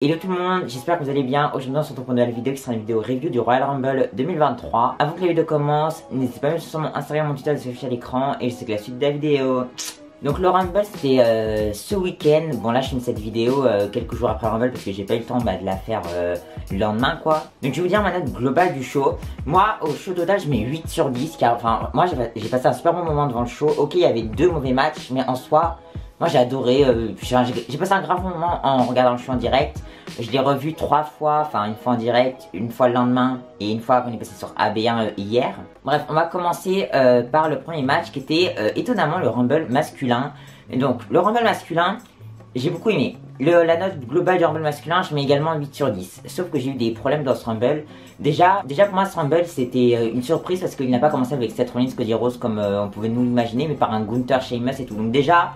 Hello tout le monde, j'espère que vous allez bien. Aujourd'hui on se retrouve pour une nouvelle vidéo qui sera une vidéo review du Royal Rumble 2023. Avant que la vidéo commence, n'hésitez pas à me suivre sur mon Instagram, mon Twitter de s'afficher à l'écran. Et je sais que la suite de la vidéo. Donc le Rumble c'était ce week-end. Bon là je filme cette vidéo quelques jours après le Rumble parce que j'ai pas eu le temps de la faire le lendemain quoi. Donc je vais vous dire ma note globale du show. Moi au show total je mets 8 sur 10 car enfin moi j'ai passé un super bon moment devant le show. Ok il y avait deux mauvais matchs mais en soi moi j'ai adoré, j'ai passé un grave moment en regardant le show en direct. Je l'ai revu 3 fois, enfin une fois en direct, une fois le lendemain et une fois qu'on est passé sur AB1 hier. Bref, on va commencer par le premier match qui était étonnamment le Rumble masculin. Et donc le Rumble masculin, j'ai beaucoup aimé. La note globale du Rumble masculin, je mets également 8 sur 10. Sauf que j'ai eu des problèmes dans ce Rumble. Déjà pour moi ce Rumble c'était une surprise parce qu'il n'a pas commencé avec Seth Rollins, Cody Rhodes comme on pouvait nous l'imaginer, mais par un Gunther, Sheamus et tout. Donc déjà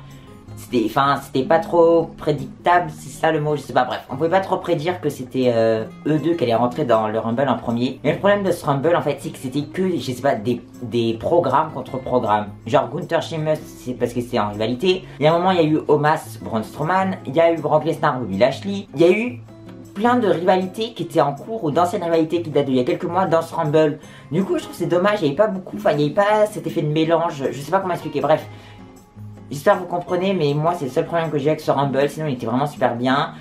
c'était pas trop prédictable, c'est ça le mot, je sais pas, bref. On pouvait pas trop prédire que c'était eux deux qui allaient rentrer dans le Rumble en premier. Mais le problème de ce Rumble en fait c'est que c'était que, je sais pas, des programmes contre programmes. Genre Gunther Sheamus c'est parce que c'est en rivalité. Il y a un moment il y a eu Omos Braun Strowman, il y a eu Brock Lesnar Bobby Lashley, il y a eu plein de rivalités qui étaient en cours ou d'anciennes rivalités qui datent d'il y a quelques mois dans ce Rumble. Du coup je trouve c'est dommage, il n'y avait pas beaucoup, enfin il n'y avait pas cet effet de mélange, je sais pas comment expliquer, bref. J'espère que vous comprenez, mais moi c'est le seul problème que j'ai avec ce Rumble, sinon il était vraiment super bien.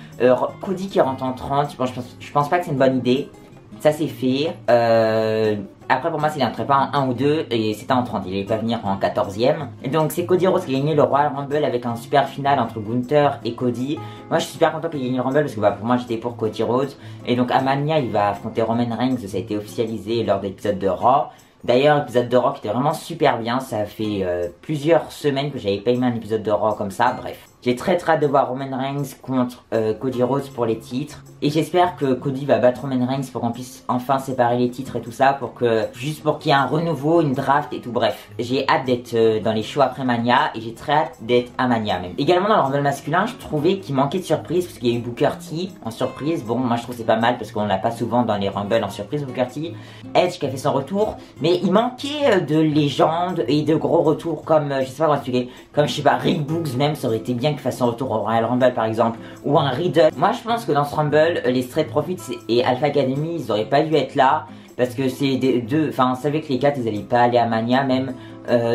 Cody qui rentre en 30, bon, je pense pas que c'est une bonne idée. Ça c'est fait. Après pour moi s'il n'entrait pas en 1 ou 2 et c'était en 30, il allait pas venir en 14ème. Et donc c'est Cody Rhodes qui a gagné le Royal Rumble avec un super final entre Gunther et Cody. Moi je suis super content qu'il ait gagné le Rumble parce que bah, pour moi j'étais pour Cody Rhodes. Et donc à Mania il va affronter Roman Reigns, ça a été officialisé lors de l'épisode de Raw. D'ailleurs, l'épisode de Raw qui était vraiment super bien, ça a fait plusieurs semaines que j'avais pas aimé un épisode de Raw comme ça, bref. J'ai très hâte de voir Roman Reigns contre Cody Rhodes pour les titres. Et j'espère que Cody va battre Roman Reigns pour qu'on puisse enfin séparer les titres et tout ça, juste pour qu'il y ait un renouveau, une draft et tout, bref. J'ai hâte d'être dans les shows après Mania et j'ai très hâte d'être à Mania même. Également dans le Rumble masculin, je trouvais qu'il manquait de surprise parce qu'il y a eu Booker T en surprise. Bon, moi je trouve c'est pas mal parce qu'on l'a pas souvent dans les Rumble en surprise, Booker T. Edge qui a fait son retour, mais il manquait de légendes et de gros retours comme, je sais pas comment expliquer, comme je sais pas, Rick Boogs même, ça aurait été bien qu'il fasse son retour au Royal Rumble par exemple, ou un Riddle. Moi je pense que dans ce Rumble, les Street Profits et Alpha Academy, ils auraient pas dû être là, parce que c'est deux, enfin on savait que les 4 ils allaient pas aller à Mania même,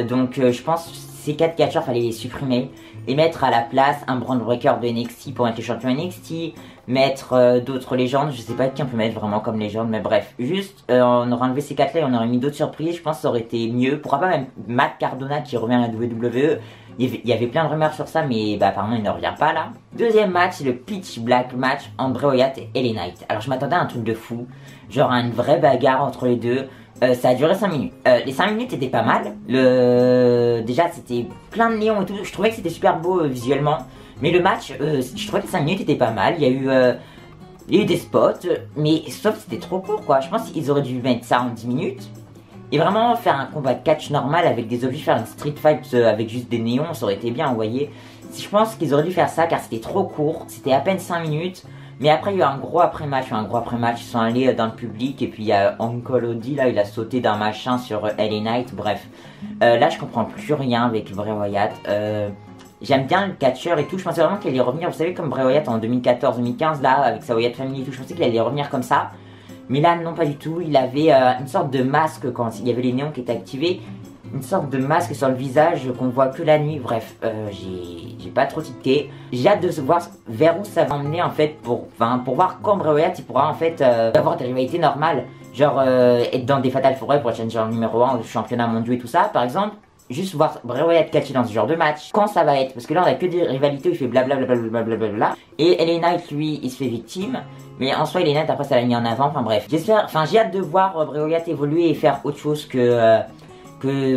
donc je pense que ces 4 catcheurs fallait les supprimer et mettre à la place un Braun Breaker de NXT pour être le champion NXT, mettre d'autres légendes, je sais pas qui on peut mettre vraiment comme légende, mais bref, juste on aurait enlevé ces 4 là et on aurait mis d'autres surprises, je pense que ça aurait été mieux. Pourquoi pas même Matt Cardona qui revient à la WWE. Il y avait plein de rumeurs sur ça, mais bah, apparemment il ne revient pas là. Deuxième match, c'est le Pitch Black match entre Bray Wyatt et LA Knight. Alors je m'attendais à un truc de fou, genre à une vraie bagarre entre les deux. Ça a duré 5 minutes. Les 5 minutes étaient pas mal. Déjà c'était plein de néons et tout, je trouvais que c'était super beau visuellement. Mais le match, je trouvais que les 5 minutes étaient pas mal. Il y a eu des spots, mais sauf que c'était trop court quoi. Je pense qu'ils auraient dû mettre ça en 10 minutes. Et vraiment faire un combat de catch normal avec des objets, faire une street fight avec juste des néons, ça aurait été bien, vous voyez. Je pense qu'ils auraient dû faire ça car c'était trop court, c'était à peine 5 minutes. Mais après il y a eu un gros après-match, ils sont allés dans le public et puis il y a Uncle Odi là, il a sauté d'un machin sur LA Knight, bref. Là je comprends plus rien avec Bray Wyatt. J'aime bien le catcheur et tout, je pensais vraiment qu'il allait revenir, vous savez comme Bray Wyatt en 2014-2015 là, avec sa Wyatt Family et tout, je pensais qu'il allait revenir comme ça. Mais là non pas du tout, il avait une sorte de masque quand il y avait les néons qui étaient activés. Une sorte de masque sur le visage qu'on voit que la nuit, bref, j'ai pas trop tiqué. J'ai hâte de voir vers où ça va emmener en fait pour voir quand Bray Wyatt il pourra en fait avoir des rivalités normales. Genre être dans des Fatal 4-Way pour être challenger numéro 1 au championnat mondial et tout ça par exemple. Juste voir Bray Wyatt catcher dans ce genre de match. Quand ça va être, parce que là on a que des rivalités où il fait blablabla. Et LA Knight lui il se fait victime. Mais en soi LA Knight après ça l'a mis en avant, enfin bref. J'ai hâte de voir Bray Wyatt évoluer et faire autre chose que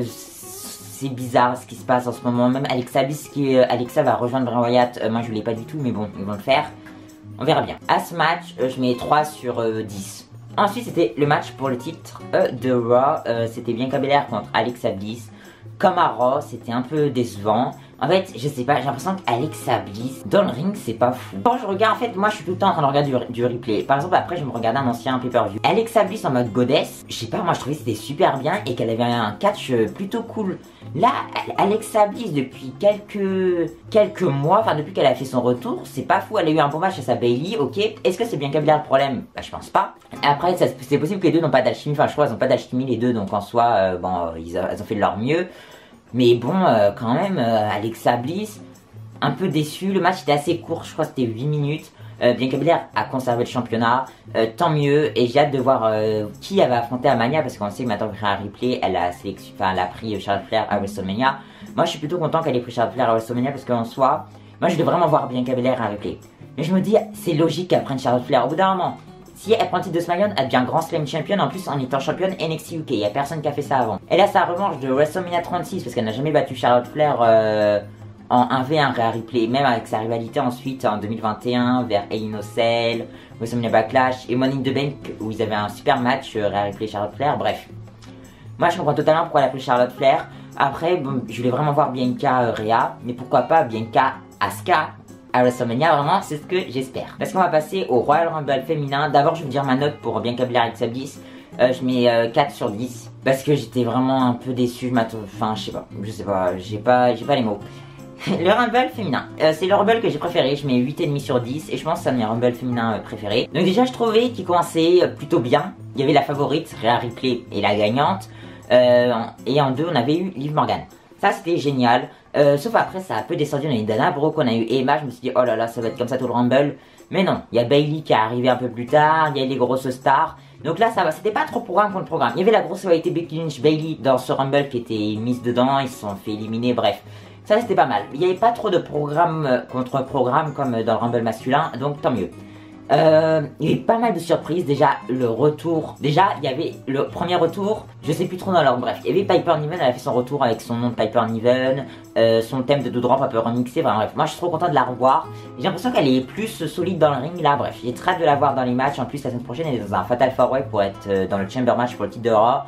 c'est bizarre ce qui se passe en ce moment. Même Alexa Bliss Alexa va rejoindre Bray Wyatt, moi je voulais pas du tout mais bon ils vont le faire. On verra bien. À ce match je mets 3 sur 10. Ensuite c'était le match pour le titre de Raw, c'était Bianca Belair contre Alexa Bliss. Comme à Raw, c'était un peu décevant. En fait, je sais pas, j'ai l'impression qu'Alexa Bliss, dans le ring, c'est pas fou. Quand je regarde, en fait, moi je suis tout le temps en train de regarder du replay. Par exemple, après, je me regardais un ancien pay-per-view. Alexa Bliss en mode goddess, je sais pas, moi je trouvais que c'était super bien et qu'elle avait un catch plutôt cool. Là, Alexa Bliss, depuis quelques mois, enfin depuis qu'elle a fait son retour, c'est pas fou. Elle a eu un bon match face à Bayley, ok. Est-ce que c'est bien Belair le problème? Bah, je pense pas. Après, c'est possible que les deux n'ont pas d'alchimie. Enfin, je crois qu'ils n'ont pas d'alchimie les deux, donc en soi, bon, elles ont fait de leur mieux. Mais bon, quand même, Alexa Bliss, un peu déçu. Le match était assez court, je crois que c'était 8 minutes. Bianca Belair a conservé le championnat, tant mieux. Et j'ai hâte de voir qui elle va affronter à Mania, parce qu'on sait que maintenant que Rhea Ripley, elle a pris Charlotte Flair à WrestleMania. Moi, je suis plutôt content qu'elle ait pris Charlotte Flair à WrestleMania, parce qu'en soi, moi, je veux vraiment voir Bianca Belair à Ripley. Mais je me dis, c'est logique qu'elle prenne Charlotte Flair. Au bout d'un moment, si elle prend le titre de SmackDown, elle devient Grand Slam Champion en plus en étant championne NXT UK. Il n'y a personne qui a fait ça avant. Elle a sa revanche de WrestleMania 36 parce qu'elle n'a jamais battu Charlotte Flair en 1v1 Rhea Ripley. Même avec sa rivalité ensuite en 2021 vers Hell in a Cell, WrestleMania Backlash et Money in the Bank où ils avaient un super match Rhea Ripley et Charlotte Flair. Bref. Moi je comprends totalement pourquoi elle a pris Charlotte Flair. Après, bon, je voulais vraiment voir Bianca Rhea. Mais pourquoi pas Bianca Asuka à WrestleMania, vraiment, c'est ce que j'espère. Parce qu'on va passer au Royal Rumble féminin. D'abord, je vais vous dire ma note pour Bianca Belair avec Alexa Bliss. Je mets 4 sur 10. Parce que j'étais vraiment un peu déçu. Enfin, je sais pas, j'ai pas les mots. Le Rumble féminin, c'est le Rumble que j'ai préféré. Je mets 8,5 sur 10. Et je pense que c'est un de mes Rumble féminins préférés. Donc déjà, je trouvais qu'il commençait plutôt bien. Il y avait la favorite, Rhea Ripley, et la gagnante. Et en deux, on avait eu Liv Morgan. Ça, c'était génial. Sauf après, ça a un peu descendu. On a eu Dana Brooke, on a eu Emma. Je me suis dit, oh là là, ça va être comme ça tout le Rumble. Mais non, il y a Bayley qui est arrivé un peu plus tard. Il y a les grosses stars. Donc là, ça va. C'était pas trop programme contre programme. Il y avait la grosse rivalité Becky Lynch, Bayley dans ce Rumble qui était mise dedans. Ils se sont fait éliminer. Bref, ça c'était pas mal. Il n'y avait pas trop de programme contre programme comme dans le Rumble masculin. Donc tant mieux. Il y avait pas mal de surprises. Déjà, le retour. Déjà, il y avait le premier retour. Je sais plus trop dans l'ordre. Bref, il y avait Piper Niven. Elle a fait son retour avec son nom de Piper Niven. Son thème de Doudrop un peu remixé. Enfin, bref, moi je suis trop content de la revoir. J'ai l'impression qu'elle est plus solide dans le ring là. Bref, j'ai très hâte de la voir dans les matchs. En plus, la semaine prochaine, elle est dans un Fatal 4-Way pour être dans le Chamber Match pour le titre de Raw.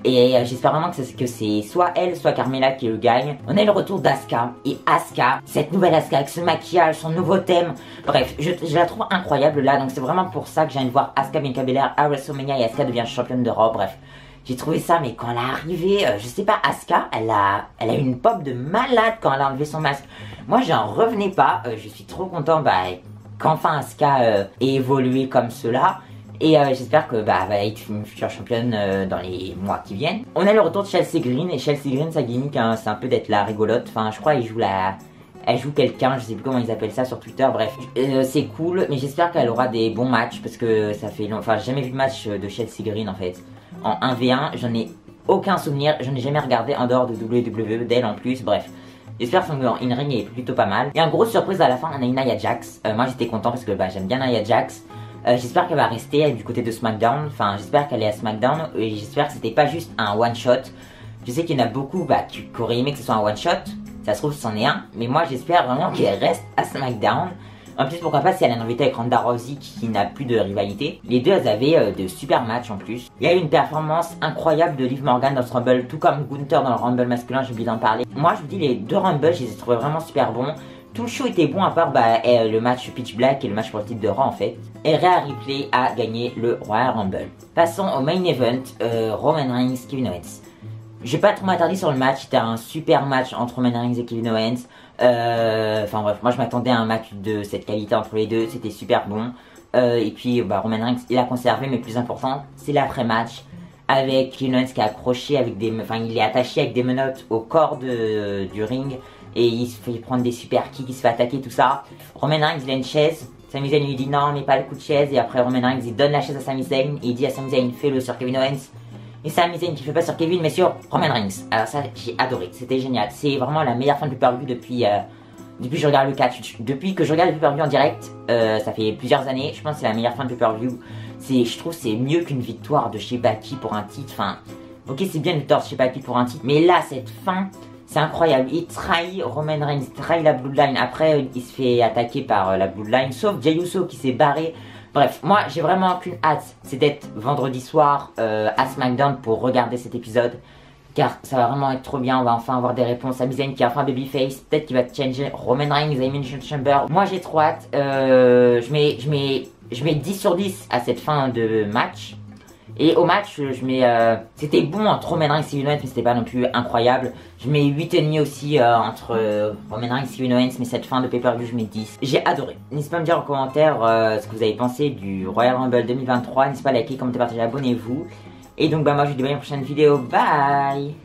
Et j'espère vraiment que c'est soit elle, soit Carmella qui le gagne. On a le retour d'Asuka. Et Asuka, cette nouvelle Asuka avec ce maquillage, son nouveau thème. Bref, je la trouve incroyable là. Donc c'est vraiment pour ça que j'ai envie de voir Asuka Bianca Belair à WrestleMania et Asuka devient championne de Raw. Bref, j'ai trouvé ça, mais quand elle est arrivée, je sais pas, Asuka, elle a une pop de malade quand elle a enlevé son masque. Moi, j'en revenais pas. Je suis trop content qu'enfin Asuka ait évolué comme cela. Et j'espère que elle va être une future championne dans les mois qui viennent. On a le retour de Chelsea Green. Et Chelsea Green, sa gimmick, hein, c'est un peu d'être la rigolote. Enfin, je crois elle joue quelqu'un, je sais plus comment ils appellent ça sur Twitter. Bref, c'est cool. Mais j'espère qu'elle aura des bons matchs. Parce que ça fait longtemps. Enfin, j'ai jamais vu de match de Chelsea Green en fait. En 1v1, j'en ai aucun souvenir. Je n'ai jamais regardé en dehors de WWE d'elle en plus. Bref. J'espère que son in-ring est plutôt pas mal. Et en grosse surprise à la fin, on a une Nia Jax. Moi j'étais content parce que j'aime bien Nia Jax. J'espère qu'elle va rester du côté de SmackDown. Enfin, j'espère qu'elle est à SmackDown. Et j'espère que c'était pas juste un one-shot. Je sais qu'il y en a beaucoup qui auraient aimé que ce soit un one-shot. Ça se trouve, c'en est un. Mais moi, j'espère vraiment qu'elle reste à SmackDown. En plus, pourquoi pas si elle a une rivalité avec Ronda Rousey qui n'a plus de rivalité. Les deux, elles avaient de super matchs en plus. Il y a eu une performance incroyable de Liv Morgan dans ce Rumble. Tout comme Gunther dans le Rumble masculin, j'ai oublié d'en parler. Moi, je vous dis, les deux Rumbles, je les ai trouvés vraiment super bons. Tout le show était bon à part le match Pitch Black et le match pour le titre de Raw en fait. Et Rhea Ripley a gagné le Royal Rumble. Passons au main event, Roman Reigns, Kevin Owens. Je vais pas trop m'attarder sur le match, c'était un super match entre Roman Reigns et Kevin Owens. Enfin bref, moi je m'attendais à un match de cette qualité entre les deux, c'était super bon. Et puis Roman Reigns il a conservé, mais plus important, c'est l'après-match. Avec Kevin Owens qui a accroché avec il est attaché avec des menottes au corps du ring. Et il se fait prendre des super kicks, il se fait attaquer, tout ça. Roman Reigns, il a une chaise. Sami Zayn lui dit non, mais pas le coup de chaise. Et après, Roman Reigns, il donne la chaise à Sami Zayn. Et il dit à Sami Zayn, fais-le sur Kevin Owens. Et Sami Zayn qui fait pas sur Kevin, mais sur Roman Reigns. Alors ça, j'ai adoré. C'était génial. C'est vraiment la meilleure fin de pay-per-view depuis que je regarde le catch. Depuis que je regarde le pay-per-view en direct, ça fait plusieurs années. Je pense que c'est la meilleure fin de pay-per-view. Je trouve que c'est mieux qu'une victoire de Shibaki pour un titre. Enfin, ok, c'est bien une victoire de Shibaki pour un titre. Mais là, cette fin... c'est incroyable, il trahit Roman Reigns, il trahit la Bloodline. Après, il se fait attaquer par la Bloodline, sauf Jey Uso qui s'est barré. Bref, moi, j'ai vraiment qu'une hâte, c'est d'être vendredi soir à SmackDown pour regarder cet épisode. car ça va vraiment être trop bien. On va enfin avoir des réponses. Sami Zayn qui a enfin babyface, peut-être qu'il va changer Roman Reigns, Elimination Chamber. Moi j'ai trop hâte. Je mets 10 sur 10 à cette fin de match. Et au match, je mets. C'était bon entre Roman Reigns et Kevin Owens, mais c'était pas non plus incroyable. Je mets 8,5 aussi entre Roman Reigns et Kevin Owens, mais cette fin de pay-per-view, je mets 10. J'ai adoré. N'hésitez pas à me dire en commentaire ce que vous avez pensé du Royal Rumble 2023. N'hésitez pas à liker, commenter, partager, abonnez-vous. Et donc, bah, moi, je vous dis à une prochaine vidéo. Bye!